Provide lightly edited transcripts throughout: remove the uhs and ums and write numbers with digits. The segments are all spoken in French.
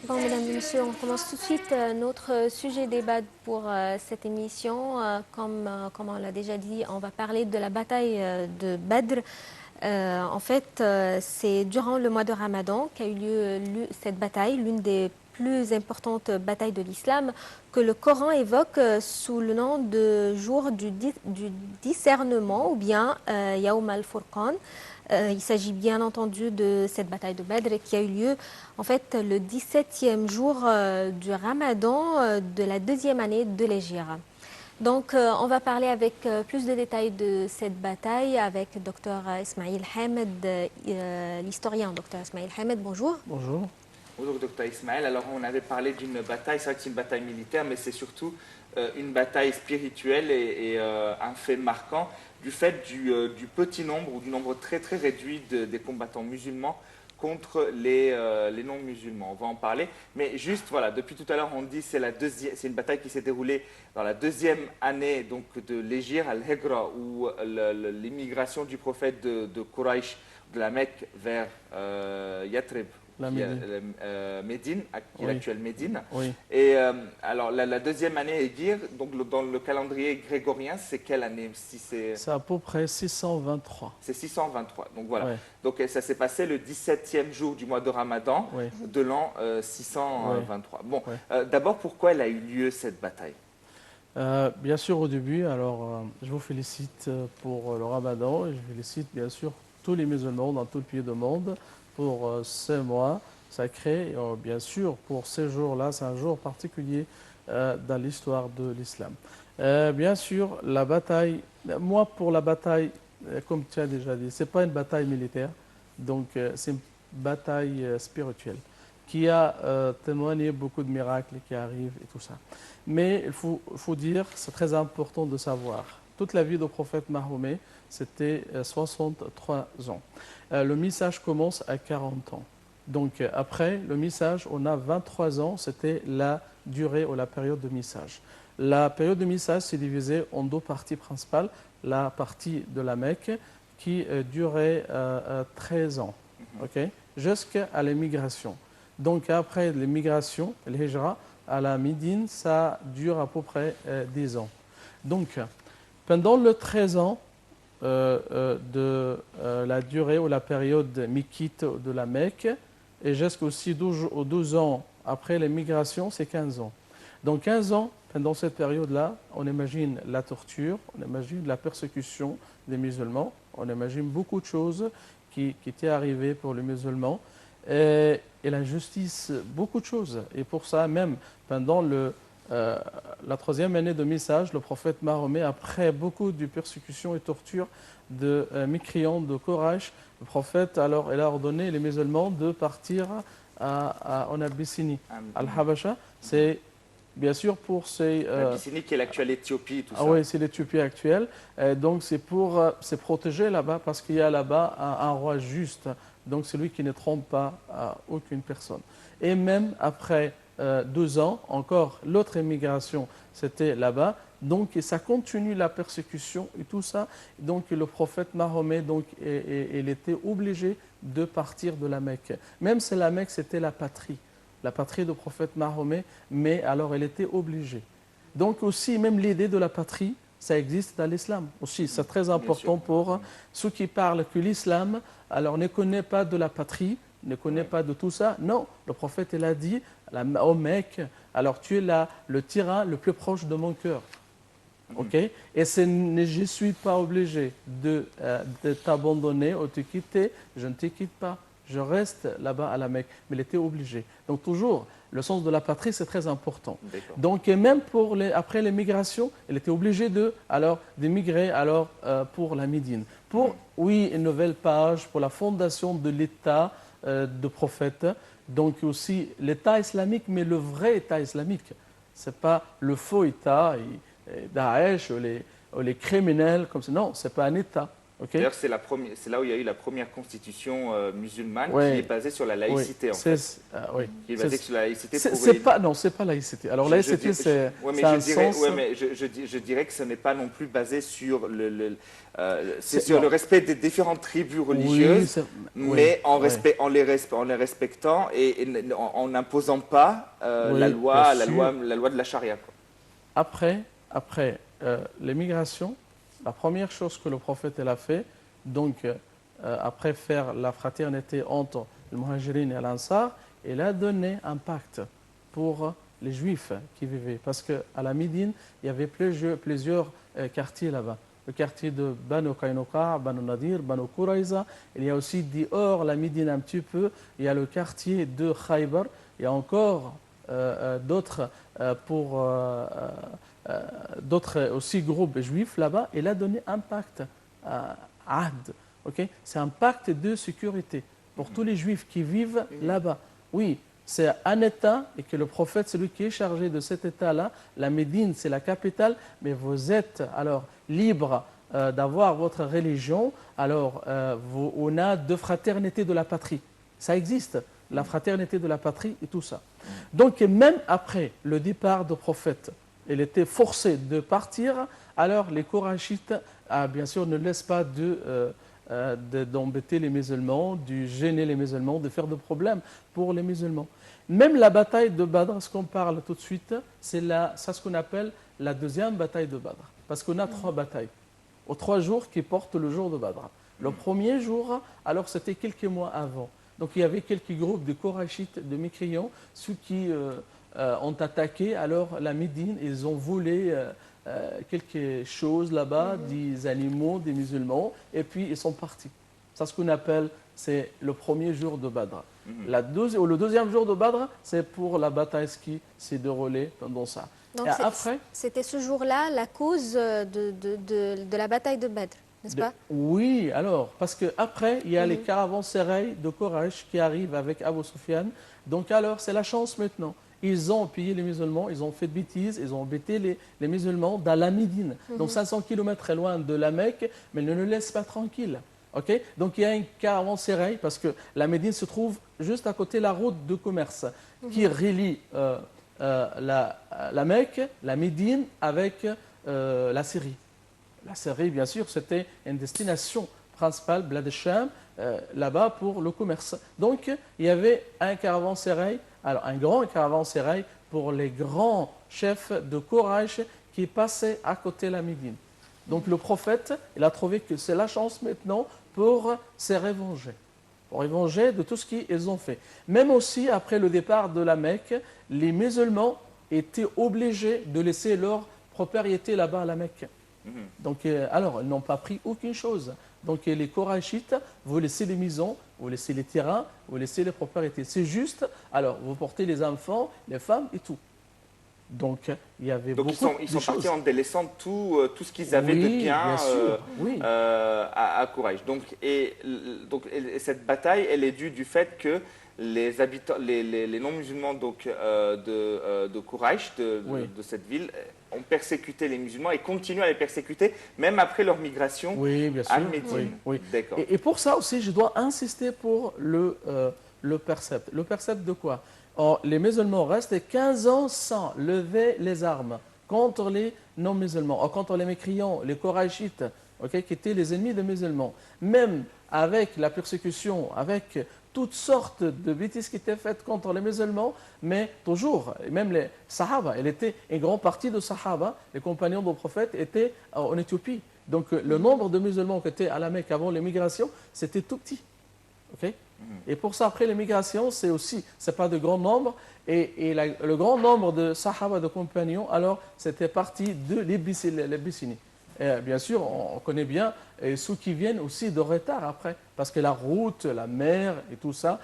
Bon, mesdames et messieurs, on commence tout de suite notre sujet débat pour cette émission. Comme on l'a déjà dit, on va parler de la bataille de Badr. C'est durant le mois de Ramadan qu'a eu lieu cette bataille, l'une des plus importantes batailles de l'islam, que le Coran évoque sous le nom de jour du discernement ou bien Yawm al-Furqan. Il s'agit bien entendu de cette bataille de Badr qui a eu lieu en fait le 17e jour du Ramadan de la deuxième année de l'Hégire. Donc, on va parler avec plus de détails de cette bataille avec Dr Ismail Hamed, l'historien Dr Ismail Hamed. Bonjour. Bonjour. Bonjour Dr Ismaël. Alors on avait parlé d'une bataille, c'est vrai que c'est une bataille militaire, mais c'est surtout une bataille spirituelle et un fait marquant du fait du petit nombre ou du nombre très très réduit des combattants musulmans contre les non-musulmans. On va en parler. Mais juste, voilà, depuis tout à l'heure, on dit que c'est une bataille qui s'est déroulée dans la deuxième année donc, de l'Hégire, Al-Hegra, où l'immigration du prophète de Quraysh, de la Mecque vers Yathrib, Médine, qui est Oui. l'actuelle Médine. Oui. Et alors, la deuxième année Hégire, donc dans le calendrier grégorien, c'est quelle année si C'est à peu près 623. C'est 623. Donc voilà. Ouais. Donc ça s'est passé le 17e jour du mois de Ramadan Oui. de l'an 623. Bon, Ouais. d'abord, pourquoi elle a eu lieu cette bataille? Bien sûr, au début, je vous félicite pour le Ramadan et je félicite bien sûr tous les musulmans dans tout le pays du monde pour ce mois sacré. Et, bien sûr, pour ces jours-là, c'est un jour particulier dans l'histoire de l'islam. Bien sûr, la bataille, moi pour la bataille, comme tu as déjà dit, c'est pas une bataille militaire, donc c'est une bataille spirituelle qui a témoigné beaucoup de miracles qui arrivent et tout ça. Mais il faut dire, c'est très important de savoir, toute la vie du prophète Mahomet, c'était 63 ans. Le message commence à 40 ans. Donc après le message, on a 23 ans, c'était la durée ou la période de message. La période de message s'est divisée en deux parties principales. La partie de la Mecque qui durait 13 ans, okay, jusqu'à l'émigration. Donc après l'émigration, l'Hijra, à la Médine, ça dure à peu près 10 ans. Donc, pendant le 13 ans de la durée ou la période mékite de la Mecque, et jusqu'aussi 12 ans après l'émigration, c'est 15 ans. Donc 15 ans, pendant cette période-là, on imagine la torture, on imagine la persécution des musulmans, on imagine beaucoup de choses qui étaient arrivées pour les musulmans. Et l'injustice, beaucoup de choses. Et pour ça, même pendant la troisième année de message, le prophète Mahomet, après beaucoup de persécutions et tortures de mécréants de Quraysh, le prophète, alors, il a ordonné les musulmans de partir en Abyssinie. Al-Habasha, c'est bien sûr pour ces... L'Abyssinie qui est l'actuelle Éthiopie, tout ça. Oui, c'est l'Éthiopie actuelle. Donc c'est pour se protéger là-bas parce qu'il y a là-bas un roi juste. Donc c'est lui qui ne trompe pas aucune personne. Et même après 2 ans, encore l'autre émigration, c'était là-bas. Donc ça continue la persécution et tout ça. Donc le prophète Mahomet, donc, il était obligé de partir de la Mecque. Même si la Mecque, c'était la patrie du prophète Mahomet, mais alors elle était obligée. Donc aussi, même l'idée de la patrie, ça existe dans l'islam aussi. C'est très important pour ceux qui parlent que l'islam, alors ne connaît pas de la patrie, ne connaît pas de tout ça. Non, le prophète, il a dit au mec, alors tu es là, le tyran le plus proche de mon cœur. Ok? Et je ne suis pas obligé de t'abandonner ou de te quitter, je ne te quitte pas. Je reste là-bas à la Mecque. Mais il était obligé. Donc toujours, le sens de la patrie, c'est très important. Donc même après l'émigration, il était obligé d'émigrer pour la Médine. Pour, oui, une nouvelle page, pour la fondation de l'État de prophète. Donc aussi l'État islamique, mais le vrai État islamique. Ce n'est pas le faux État, Daesh ou les criminels comme ça. Non, ce n'est pas un État. Ok. D'ailleurs, c'est là où il y a eu la première constitution musulmane Ouais. qui est basée sur la laïcité, Oui, en fait. oui. Qui est basée sur la laïcité pour C'est pas, non, c'est pas laïcité. Alors laïcité, c'est ouais, mais ça a je un dirais, sens. ouais, mais je dirais que ce n'est pas non plus basé sur c'est C'est- sur non. le respect des différentes tribus Oui, religieuses, oui, mais oui. en les respectant et en n'imposant pas Oui, bien sûr. la loi de la charia, quoi. Après l'émigration, la première chose que le prophète elle a fait, donc après faire la fraternité entre le Muhajirin et l'Ansar, il a donné un pacte pour les Juifs qui vivaient. Parce qu'à la Médine, il y avait plusieurs quartiers là-bas. Le quartier de Banu Qaynuqa, Banu Nadir, Banu Qurayza. Il y a aussi dehors la Médine un petit peu, il y a le quartier de Khaybar. Il y a encore d'autres d'autres aussi groupes juifs là-bas. Il a donné un pacte, Ahd. Ok, c'est un pacte de sécurité pour tous les juifs qui vivent là-bas. Oui, c'est un État et que le prophète, c'est lui qui est chargé de cet État-là. La Médine, c'est la capitale, mais vous êtes alors libre d'avoir votre religion. Alors, on a deux fraternités de la patrie. Ça existe, la fraternité de la patrie et tout ça. Donc, même après le départ du prophète, il était forcé de partir. Alors, les Korachites, bien sûr, ne laissent pas d'embêter les musulmans, de gêner les musulmans, de faire de problèmes pour les musulmans. Même la bataille de Badr, ce qu'on parle tout de suite, c'est ce qu'on appelle la deuxième bataille de Badr. Parce qu'on a trois batailles, aux 3 jours qui portent le jour de Badr. Le premier jour, alors c'était quelques mois avant. Donc il y avait quelques groupes de Korachites, de mécréants, ceux qui ont attaqué alors la Médine, ils ont volé quelque chose là-bas, des animaux, des musulmans, et puis ils sont partis. C'est ce qu'on appelle, c'est le premier jour de Badr. Le deuxième jour de Badr, c'est pour la bataille qui s'est déroulée pendant ça. Donc Et après, c'était ce jour-là la cause de la bataille de Badr, n'est-ce pas? oui, alors, parce qu'après, il y a les caravansérails de Quraysh qui arrivent avec Abu Sufyan. Donc alors, c'est la chance maintenant. Ils ont pillé les musulmans, ils ont fait de bêtises, ils ont embêté les musulmans dans la Médine. Donc 500 km très loin de la Mecque, mais ils ne le laissent pas tranquille. Okay. Donc il y a un caravansérail, parce que la Médine se trouve juste à côté de la route de commerce qui relie la Mecque, la Médine avec la Syrie. La Syrie, bien sûr, c'était une destination principale, Blad el-Sham, là-bas pour le commerce. Donc, il y avait un caravansérail, alors un grand caravansérail pour les grands chefs de Quraysh qui passaient à côté de la Médine. Donc, le prophète, il a trouvé que c'est la chance maintenant pour se revenger. Pour revenger de tout ce qu'ils ont fait. Même aussi, après le départ de la Mecque, les musulmans étaient obligés de laisser leur propriété là-bas à la Mecque. Donc, alors, ils n'ont pas pris aucune chose. Donc, les Korachites, vous laissez les maisons, vous laissez les terrains, vous laissez les propriétés. C'est juste, alors, vous portez les enfants, les femmes et tout. Donc, il y avait Donc beaucoup ils de sont choses. partis en délaissant tout ce qu'ils avaient de bien sûr, oui. À Quraysh. Donc cette bataille, elle est due du fait que les habitants, les non-musulmans de Quraysh, de cette ville, ont persécuté les musulmans et continuent à les persécuter, même après leur migration bien sûr, à Médine. Oui. D'accord. Et pour ça aussi, je dois insister pour le percept. Le percept de quoi? Or, les musulmans restent 15 ans sans lever les armes contre les non-musulmans, contre les mécréants, les Korachites, qui étaient les ennemis des musulmans. Même avec la persécution, avec toutes sortes de bêtises qui étaient faites contre les musulmans, mais toujours, même les Sahaba, une grande partie de Sahaba, les compagnons du prophète, étaient en Éthiopie. Donc le nombre de musulmans qui étaient à la Mecque avant l'émigration, c'était tout petit. Et pour ça, après l'émigration, c'est pas de grand nombre. Et le grand nombre de Sahaba, de compagnons, alors c'était parti de l'Abyssinie. Bien sûr, on connaît bien ceux qui viennent aussi de retard après, parce que la route, la mer et tout ça,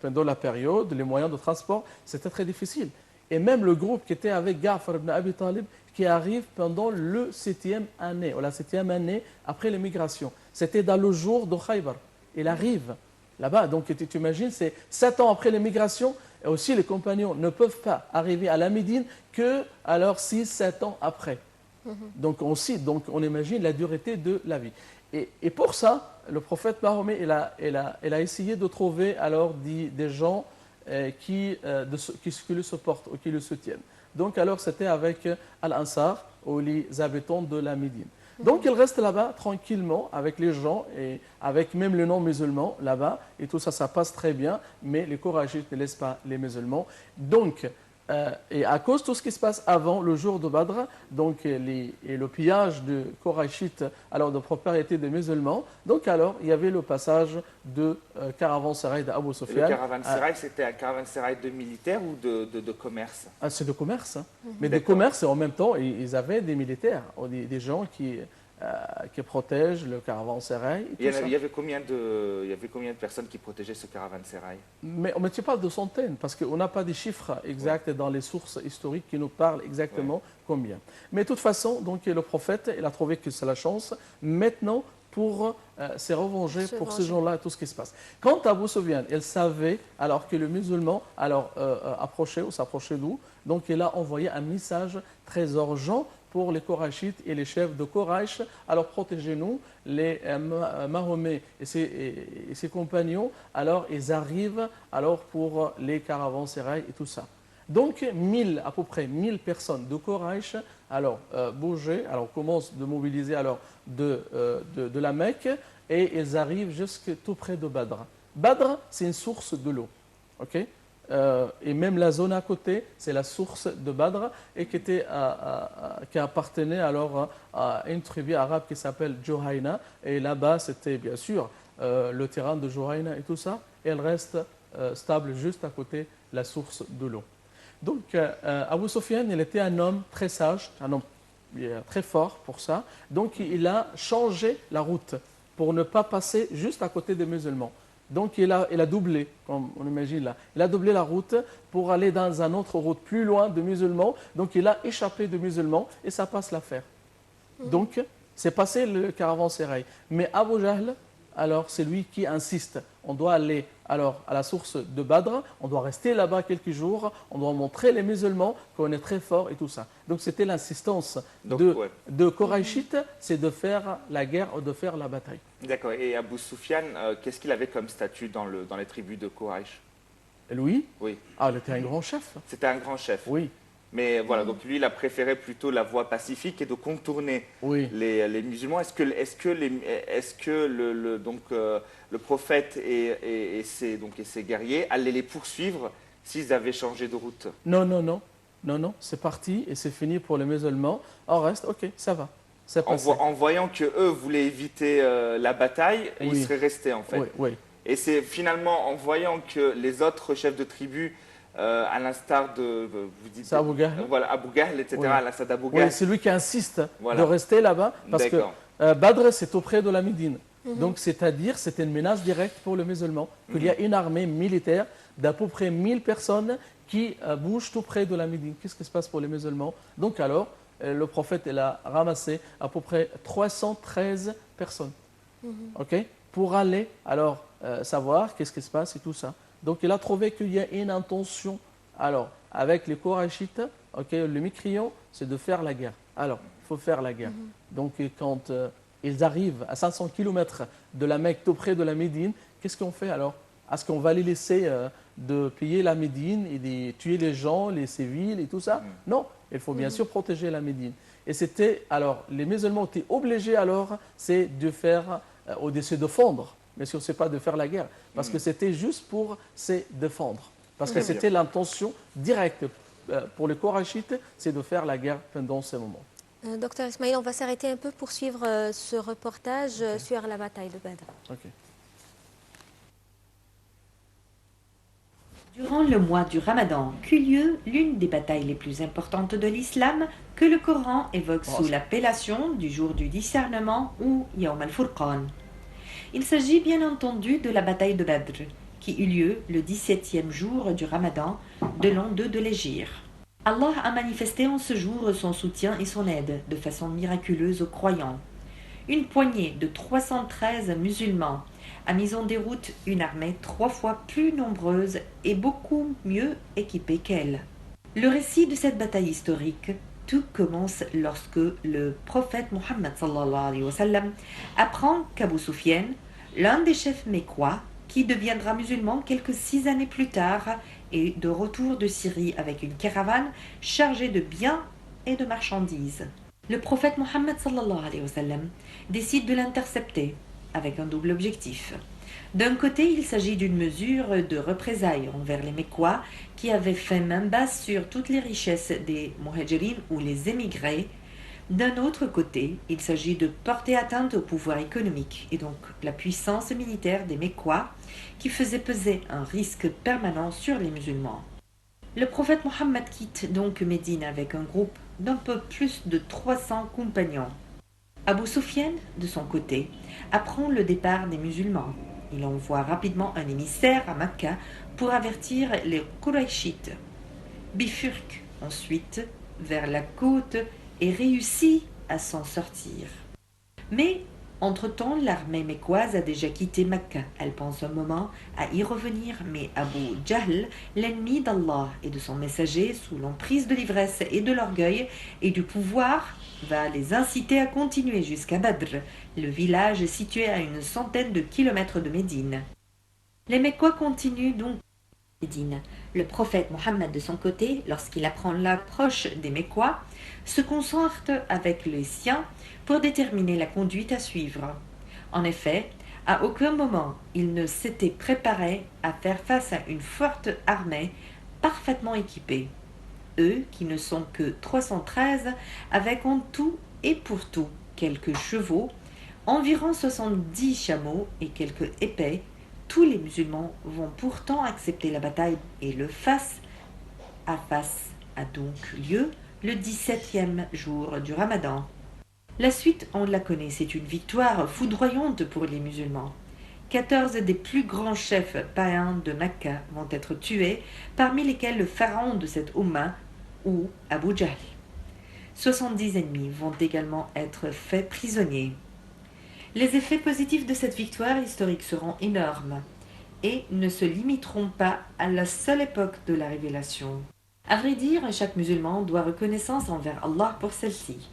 pendant la période, les moyens de transport, c'était très difficile. Et même le groupe qui était avec Ja'far ibn Abi Talib, qui arrive pendant le 7e année, ou la 7e année après l'émigration. C'était dans le jour de Khaybar. Il arrive là-bas, donc tu imagines, c'est 7 ans après l'émigration, et aussi les compagnons ne peuvent pas arriver à la Médine que alors 6-7 ans après. Donc on imagine la dureté de la vie. Et pour ça, le prophète Mahomet, il a essayé de trouver alors des gens qui le supportent ou qui le soutiennent. Donc alors c'était avec Al-Ansar, ou les habitants de la Médine. Donc il reste là-bas tranquillement avec les gens et avec même le non-musulman là-bas et tout ça, ça passe très bien, mais les Korachites ne laissent pas les musulmans. Donc, et à cause de tout ce qui se passe avant le jour de Badr, donc et le pillage de Korachites, alors de propriété des musulmans, donc alors il y avait le passage de caravansérail d'Abu Et Sufyan. le caravansérail, c'était un caravansérail de militaires ou de commerce? C'est de commerce, hein. Mais de commerce et en même temps, ils avaient des militaires, ou des gens qui protègent le caravansérail. Il y avait combien de personnes qui protégeaient ce caravansérail? Mais on ne dit pas de centaines, parce qu'on n'a pas des chiffres exacts dans les sources historiques qui nous parlent exactement combien. Mais de toute façon, donc, le prophète, il a trouvé que c'est la chance maintenant pour se revenger pour ces gens-là et tout ce qui se passe. Quant à Abu Sufyan, il savait alors que le musulman approchait ou s'approchait d'où, donc il a envoyé un message très urgent pour les Korachites et les chefs de Koraïch. Alors protégez-nous, les Mahomet et ses compagnons, alors ils arrivent alors pour les caravansérails et tout ça. Donc à peu près 1000 personnes de Koraïch alors bougeaient, alors commencent de mobiliser alors de la Mecque et ils arrivent jusque tout près de Badr. Badr, c'est une source de l'eau, ok? Et même la zone à côté, c'est la source de Badr et qui appartenait alors à une tribu arabe qui s'appelle Juhayna. Et là-bas, c'était bien sûr le terrain de Juhayna et tout ça. Et elle reste stable juste à côté de la source de l'eau. Donc, Abu Sufyan, il était un homme très sage, un homme très fort pour ça. Donc, il a changé la route pour ne pas passer juste à côté des musulmans. Donc il a doublé, comme on imagine là. Il a doublé la route pour aller dans une autre route plus loin de musulmans. Donc il a échappé de musulmans et ça passe l'affaire. Donc c'est passé le caravansérail. Mais Abu Jahl, alors c'est lui qui insiste. On doit aller alors à la source de Badr, on doit rester là-bas quelques jours, on doit montrer les musulmans qu'on est très fort et tout ça. Donc c'était l'insistance de Koraïchite, c'est de faire la guerre ou de faire la bataille. D'accord. Et Abu Sufyan, qu'est-ce qu'il avait comme statut dans les tribus de Koraïch? Lui? Oui. Ah, il était un grand chef. C'était un grand chef. Oui. Mais voilà, donc lui, il a préféré plutôt la voie pacifique et de contourner les musulmans. Est-ce que le prophète et ses guerriers allaient les poursuivre s'ils avaient changé de route? Non, non, non. Non, non, c'est parti et c'est fini pour les musulmans. On reste, ok, ça va. En voyant qu'eux voulaient éviter la bataille, ils seraient restés en fait. Oui, oui. Et c'est finalement en voyant que les autres chefs de tribu, à l'instar de, vous dites, Abu Ghahl. Voilà, Abu Ghahl, etc., à l'instar d'Abu Oui, Ghahl. c'est lui qui insiste de rester là-bas parce que Badr, c'est auprès de la Médine. Donc, c'est-à-dire, c'était une menace directe pour les musulmans, qu'il y a une armée militaire d'à peu près 1000 personnes qui bougent tout près de la Médine. Qu'est-ce qui se passe pour les musulmans? Donc, alors, le prophète il a ramassé à peu près 313 personnes, ok, pour aller alors savoir qu'est-ce qui se passe et tout ça. Donc il a trouvé qu'il y a une intention alors avec les Korachites, ok, le mécréant, c'est de faire la guerre. Alors, il faut faire la guerre. Donc quand ils arrivent à 500 km de la Mecque, tout près de la Médine, qu'est-ce qu'on fait alors? Est-ce qu'on va les laisser de piller la Médine et de tuer les gens, les civils et tout ça? Non, il faut bien sûr protéger la Médine. Et c'était, alors, les musulmans étaient obligés alors, c'est de faire, ou de se défendre. Bien sûr, ce n'est pas de faire la guerre, parce que c'était juste pour se défendre. Parce que c'était l'intention directe pour les Korachites, c'est de faire la guerre pendant ce moment. Docteur Ismail, on va s'arrêter un peu pour suivre ce reportage sur la bataille de Badr. Okay. Durant le mois du Ramadan qu'eut lieu l'une des batailles les plus importantes de l'islam que le Coran évoque sous l'appellation du jour du discernement ou Yawm al-Furqan. Il s'agit bien entendu de la bataille de Badr, qui eut lieu le 17e jour du Ramadan de l'an 2 de l'Hégire. Allah a manifesté en ce jour son soutien et son aide de façon miraculeuse aux croyants. Une poignée de 313 musulmans a mis en déroute une armée 3 fois plus nombreuse et beaucoup mieux équipée qu'elle. Le récit de cette bataille historique Tout commence lorsque le prophète Mohammed sallallahu alayhi wa sallam apprend qu'Abu Sufyan, l'un des chefs mécois, qui deviendra musulman quelques 6 années plus tard, est de retour de Syrie avec une caravane chargée de biens et de marchandises. Le prophète Mohammed sallallahu alayhi wa sallam décide de l'intercepter avec un double objectif. D'un côté, il s'agit d'une mesure de représailles envers les Mécois qui avaient fait main basse sur toutes les richesses des Muhajirines ou les émigrés. D'un autre côté, il s'agit de porter atteinte au pouvoir économique et donc la puissance militaire des Mécois qui faisait peser un risque permanent sur les musulmans. Le prophète Mohammed quitte donc Médine avec un groupe d'un peu plus de 300 compagnons. Abu Sufyan, de son côté, apprend le départ des musulmans. Il envoie rapidement un émissaire à Mecca pour avertir les Qurayshites. Bifurque ensuite vers la côte et réussit à s'en sortir. Mais, entre-temps, l'armée mécoise a déjà quitté Mecca. Elle pense un moment à y revenir, mais Abu Jahl, l'ennemi d'Allah et de son messager, sous l'emprise de l'ivresse et de l'orgueil et du pouvoir, va les inciter à continuer jusqu'à Badr, le village situé à une centaine de kilomètres de Médine. Les Mécois continuent donc Médine. Le prophète Mohammed, de son côté, lorsqu'il apprend l'approche des Mécois, se concentre avec les siens pour déterminer la conduite à suivre. En effet, à aucun moment il ne s'était préparé à faire face à une forte armée parfaitement équipée. Eux, qui ne sont que 313, avec en tout et pour tout quelques chevaux, environ 70 chameaux et quelques épées, tous les musulmans vont pourtant accepter la bataille et le face à face a donc lieu le 17e jour du Ramadan. La suite, on la connaît, c'est une victoire foudroyante pour les musulmans. 14 des plus grands chefs païens de Mecca vont être tués, parmi lesquels le pharaon de cette Oumma, ou Abu Jahl. 70 ennemis vont également être faits prisonniers. Les effets positifs de cette victoire historique seront énormes et ne se limiteront pas à la seule époque de la révélation. À vrai dire, chaque musulman doit reconnaissance envers Allah pour celle-ci.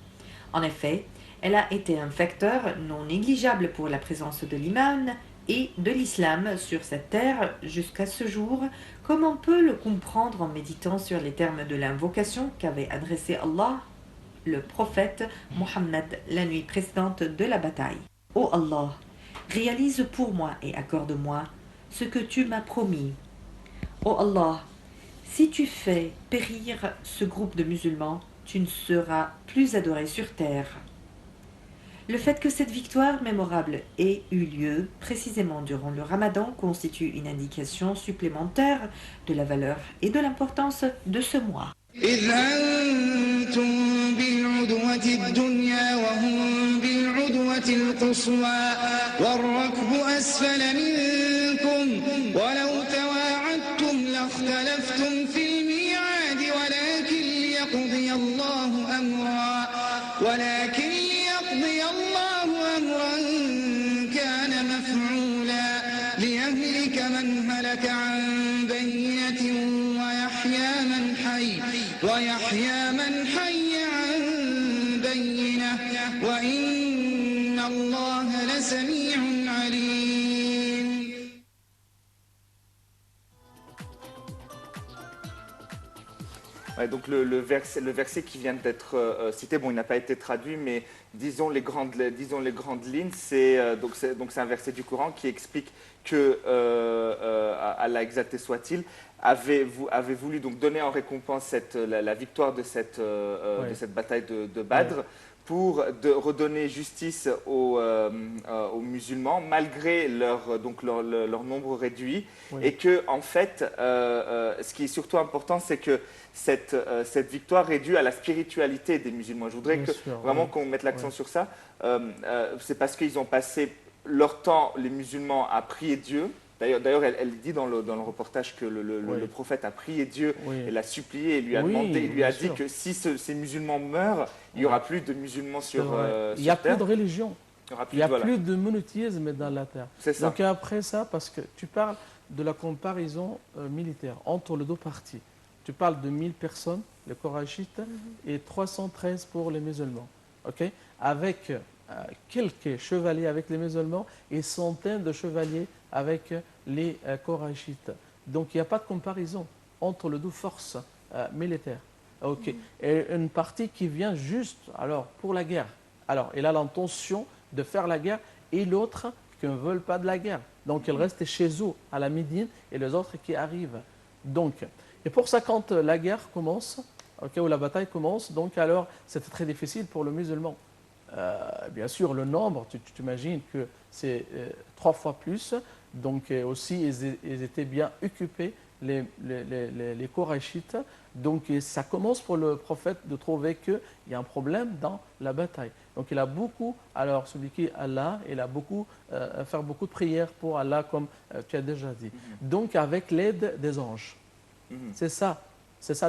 En effet, elle a été un facteur non négligeable pour la présence de l'imam et de l'islam sur cette terre jusqu'à ce jour, comme on peut le comprendre en méditant sur les termes de l'invocation qu'avait adressé Allah, le prophète Mohammed, la nuit précédente de la bataille. Ô Allah, réalise pour moi et accorde-moi ce que tu m'as promis. Ô Allah, si tu fais périr ce groupe de musulmans, tu ne seras plus adoré sur terre. Le fait que cette victoire mémorable ait eu lieu précisément durant le Ramadan constitue une indication supplémentaire de la valeur et de l'importance de ce mois. إذ أنتم بالعدوة الدنيا وهم بالعدوة القصوى والركب أسفل منكم ولو تواعدتم لاختلفتم في الميعاد ولكن ليقضي الله أمرا أمرا كان مفعولا ليهلك من هلك عن بينة ويحيى من حي عن بينة وإن الله لسميع عليم. Ouais, donc le verset qui vient d'être cité, bon, il n'a pas été traduit, mais disons les grandes lignes, c'est un verset du Coran qui explique que Allah exalté soit-il avait voulu donc donner en récompense la victoire de cette bataille de Badr, pour redonner justice aux musulmans malgré leur nombre réduit, et que en fait ce qui est surtout important, c'est que cette victoire est due à la spiritualité des musulmans. Je voudrais vraiment qu'on mette l'accent sur ça. C'est parce qu'ils ont passé leur temps, les musulmans, à prier Dieu. D'ailleurs, elle dit dans le reportage que le prophète a prié Dieu, et l'a supplié, et lui a demandé, il lui a dit que si ces musulmans meurent, il n'y aura plus de musulmans sur terre. Il n'y a plus de religion. Il n'y a voilà. plus de monothéisme dans la terre. C'est ça. Donc après ça, parce que tu parles de la comparaison militaire entre les deux parties. tu parles de 1000 personnes, les Korachites, et 313 pour les musulmans. Ok, avec quelques chevaliers avec les musulmans et centaines de chevaliers avec les Korachites. Donc il n'y a pas de comparaison entre les deux forces militaires. Ok, et une partie qui vient juste alors pour la guerre. Alors il a l'intention de faire la guerre et l'autre qui ne veulent pas de la guerre. Donc ils restent chez eux à la Médine et les autres qui arrivent. Donc, et pour ça quand la guerre commence, ok, ou la bataille commence, donc alors c'était très difficile pour le musulman. Bien sûr, le nombre, tu t'imagines que c'est 3 fois plus. Donc aussi, ils étaient bien occupés, les Korachites. Donc ça commence pour le prophète de trouver qu'il y a un problème dans la bataille. Donc il a beaucoup alors suppliqué Allah, il a beaucoup faire beaucoup de prières pour Allah, comme tu as déjà dit. Donc avec l'aide des anges. C'est ça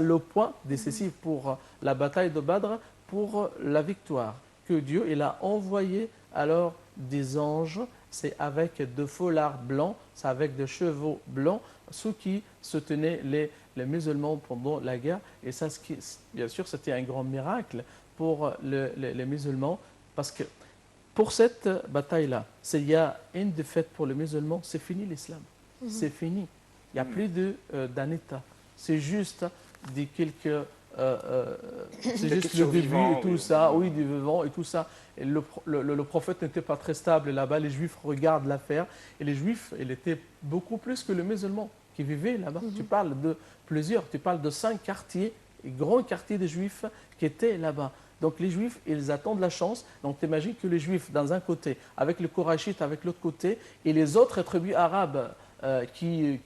le point décisif pour la bataille de Badr, pour la victoire. Que Dieu il a envoyé alors des anges, c'est avec de foulards blancs, c'est avec des chevaux blancs, ceux qui soutenaient les musulmans pendant la guerre. Et ça, bien sûr, c'était un grand miracle pour les musulmans, parce que pour cette bataille-là, s'il y a une défaite pour les musulmans, c'est fini l'islam. C'est fini. Il n'y a plus d'un État. C'est juste des quelques... c'est juste le début et tout ça, oui, du vivant et tout ça. Et le prophète n'était pas très stable là-bas. Les Juifs regardent l'affaire. Et les Juifs, ils étaient beaucoup plus que les musulmans qui vivaient là-bas. Tu parles de plusieurs, tu parles de 5 quartiers, grands quartiers des Juifs qui étaient là-bas. Donc les Juifs, ils attendent la chance. Donc tu imagines que les Juifs, dans un côté, avec les Korachites, avec l'autre côté, et les autres tribus arabes qui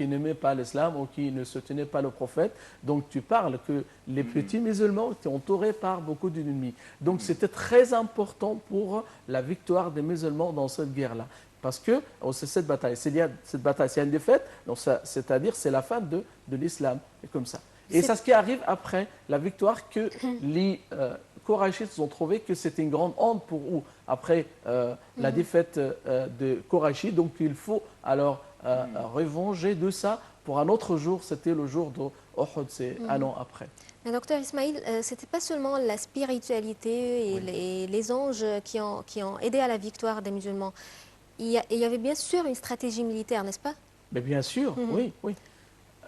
n'aimaient pas l'islam ou qui ne soutenaient pas le prophète. Donc tu parles que les petits musulmans étaient entourés par beaucoup d'ennemis. Donc c'était très important pour la victoire des musulmans dans cette guerre-là. Parce que c'est cette bataille. S'il y a cette bataille, s'il y a une défaite, c'est-à-dire c'est la fin de l'islam. Et comme ça. Et c'est ce qui arrive après la victoire, que les Korachites ont trouvé que c'était une grande honte pour eux après la défaite de Korachi. Donc il faut alors revenger de ça pour un autre jour. C'était le jour de Uhud, c'est un an après. Mais docteur Ismail, ce n'était pas seulement la spiritualité et les anges qui ont aidé à la victoire des musulmans. Il y avait bien sûr une stratégie militaire, n'est-ce pas? Mais bien sûr, oui, oui.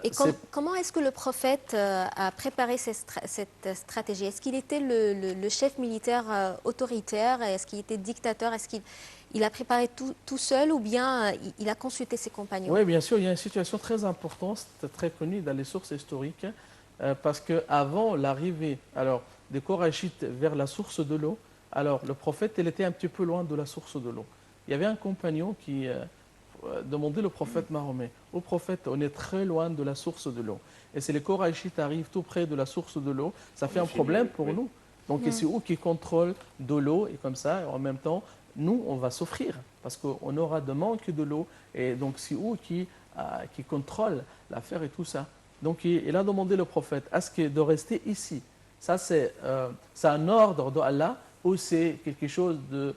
Et comment est-ce que le prophète a préparé cette stratégie? Est-ce qu'il était le chef militaire autoritaire? Est-ce qu'il était dictateur? Est-ce qu'il a préparé tout seul, ou bien il a consulté ses compagnons? Oui, bien sûr, il y a une situation très importante, très connue dans les sources historiques, parce qu'avant l'arrivée des Korachites vers la source de l'eau, alors le prophète il était un petit peu loin de la source de l'eau. Il y avait un compagnon qui demandait au prophète Mahomet: « Au prophète, on est très loin de la source de l'eau. Et si les Korachites arrivent tout près de la source de l'eau, ça fait un problème pour nous. Donc c'est eux qui contrôlent de l'eau, et comme ça, en même temps, nous, on va souffrir, parce qu'on aura de manque de l'eau. Et donc c'est eux qui contrôlent l'affaire et tout ça. » Donc il a demandé au prophète: « Est-ce que de rester ici, ça c'est un ordre d'Allah, ou c'est quelque chose de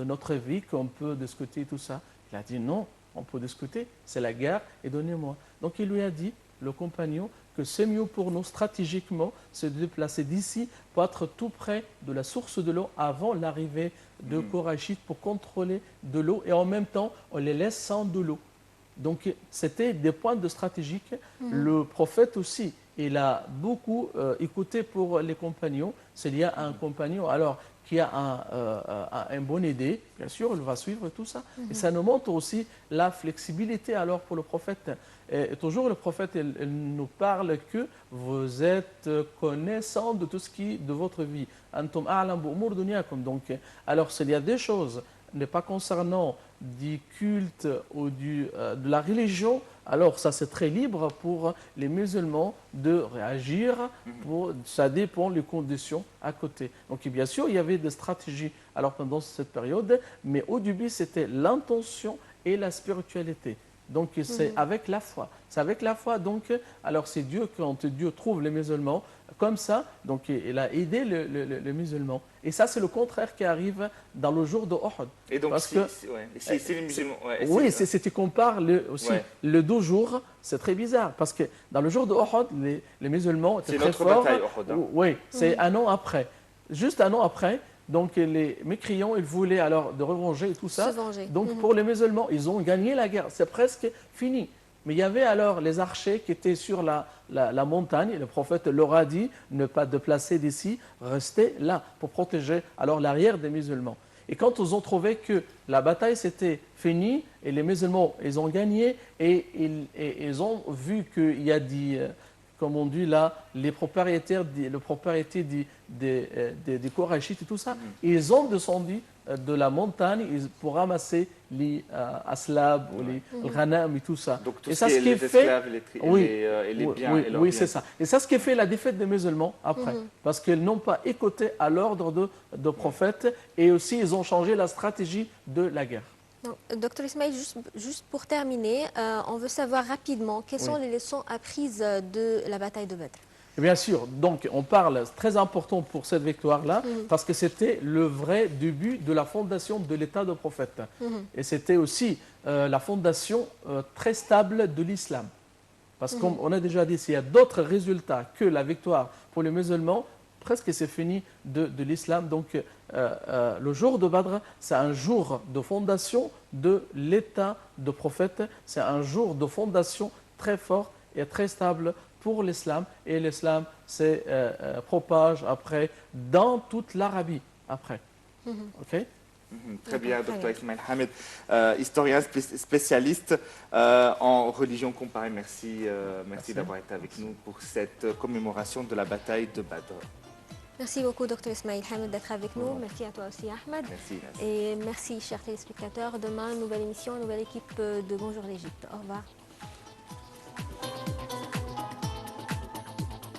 notre vie qu'on peut discuter tout ça? » Il a dit: « Non, on peut discuter, c'est la guerre, et donnez-moi. » Donc il lui a dit, le compagnon, que c'est mieux pour nous stratégiquement se déplacer d'ici pour être tout près de la source de l'eau avant l'arrivée de Korachites, pour contrôler de l'eau, et en même temps on les laisse sans de l'eau. Donc c'était des points de stratégique. Le prophète aussi, il a beaucoup écouté pour les compagnons. S'il y a un compagnon qui a une bonne idée, bien sûr, il va suivre tout ça. Et ça nous montre aussi la flexibilité alors pour le prophète. Et toujours le prophète, il nous parle que vous êtes connaissant de tout ce qui de votre vie. Antum a'lam bi umur dunyakum. Donc, alors s'il y a des choses n'est pas concernant du culte ou de la religion, alors ça c'est très libre pour les musulmans de réagir, ça dépend des conditions à côté. Donc bien sûr il y avait des stratégies alors pendant cette période, mais au début c'était l'intention et la spiritualité. Donc c'est avec la foi. C'est avec la foi. Donc, alors c'est Dieu, quand Dieu trouve les musulmans comme ça, donc il a aidé les musulmans. Et ça, c'est le contraire qui arrive dans le jour de Uhud. Et donc, Parce si les musulmans. Ouais, oui, si tu compares aussi Ouais. le 2 jours, c'est très bizarre. Parce que dans le jour de Uhud, les musulmans étaient c'est très notre forts. bataille, Uhud, hein. Oui, c'est un an après. Juste un an après. Donc les mécréants, ils voulaient alors de revenger et tout ça. Se venger. Donc pour les musulmans, ils ont gagné la guerre. C'est presque fini. Mais il y avait alors les archers qui étaient sur la montagne. Le prophète leur a dit ne pas déplacer d'ici, restez là pour protéger alors l'arrière des musulmans. Et quand ils ont trouvé que la bataille s'était finie et les musulmans, ils ont gagné et ils ont vu qu'il y a comme on dit là, les propriétaires, le propriété des Korachites et tout ça, ils ont descendu de la montagne pour ramasser les aslab ou les ghanam et tout ça. Donc tout et ce ça, qui est les esclaves et les biens. oui, et leurs oui, biens. c'est ça. Et ça, ce qui fait la défaite des musulmans après, parce qu'ils n'ont pas écouté à l'ordre de prophète et aussi ils ont changé la stratégie de la guerre. Donc, Dr Ismail, juste pour terminer, on veut savoir rapidement quelles sont Oui. les leçons apprises de la bataille de Badr. Bien sûr, donc on parle, très important pour cette victoire-là, parce que c'était le vrai début de la fondation de l'État de prophète. Et c'était aussi la fondation très stable de l'islam. Parce qu'on a déjà dit, s'il y a d'autres résultats que la victoire pour les musulmans, presque c'est fini de l'islam. Donc le jour de Badr, c'est un jour de fondation de l'État de prophète. C'est un jour de fondation très fort et très stable pour l'islam. Et l'islam se propage après dans toute l'Arabie après. Ok? Très bien, Très Dr bien. Ismail Hamid, historien spécialiste en religion comparée. Merci, merci d'avoir été avec nous pour cette commémoration de la bataille de Badr. Merci beaucoup, Dr Ismail Hamid, d'être avec nous. Merci à toi aussi, Ahmed. Merci. Et merci, chers téléspectateurs. Demain, nouvelle émission, nouvelle équipe de Bonjour l'Égypte. Au revoir.